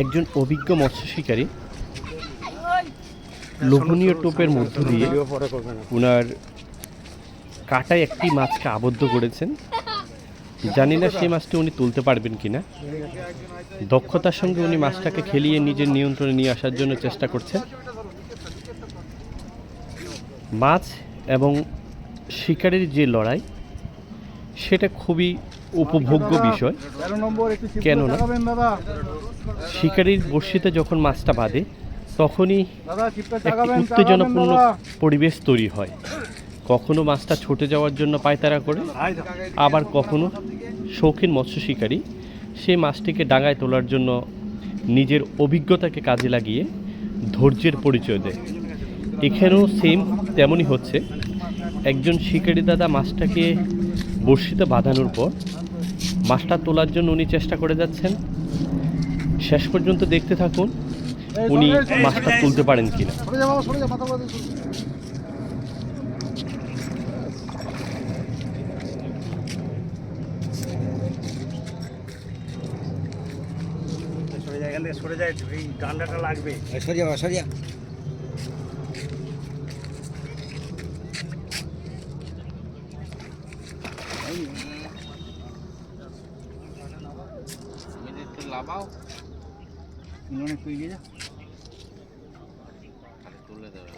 একজন অভিজ্ঞ মৎস্য শিকারী লোভনীয় টোপের মধ্য দিয়ে ওনার কাঁটায় একটি মাছকে আবদ্ধ করেছেন। জানি না সেই মাছটি উনি তুলতে পারবেন কিনা। দক্ষতার সঙ্গে উনি মাছটাকে খেলিয়ে নিজের নিয়ন্ত্রণে নিয়ে আসার জন্য চেষ্টা করছেন। মাছ এবং শিকারের যে লড়াই, সেটা খুবই উপভোগ্য বিষয়। কেননা শিকারির বড়শিতে যখন মাছটা বাঁধে তখনই একটি উত্তেজনাপূর্ণ পরিবেশ তৈরি হয়। কখনো মাছটা ছুটে যাওয়ার জন্য পায়তারা করে, আবার কখনো শৌখিন মৎস্য শিকারী সেই মাছটিকে ডাঙায় তোলার জন্য নিজের অভিজ্ঞতাকে কাজে লাগিয়ে ধৈর্যের পরিচয় দেয়। এখানেও সেম তেমনই হচ্ছে। একজন শিকারী দাদা মাছটাকে বড়শিতে বাঁধানোর পর মাছটা তোলার জন্য উনি চেষ্টা করে যাচ্ছেন। শেষ পর্যন্ত দেখতে থাকুন উনি মাছটা তুলতে পারেন কিনা। সরে যায়, এই ডান্ডাটা লাগবে। সরিয়া লাভাও অনেক তুই গিয়ে যা তুলে দেবে।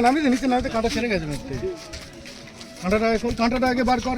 নামিয়ে নিচে নামিতে কাঁটা ছেড়ে গেছে। কাঁটাটা আগে বার কর।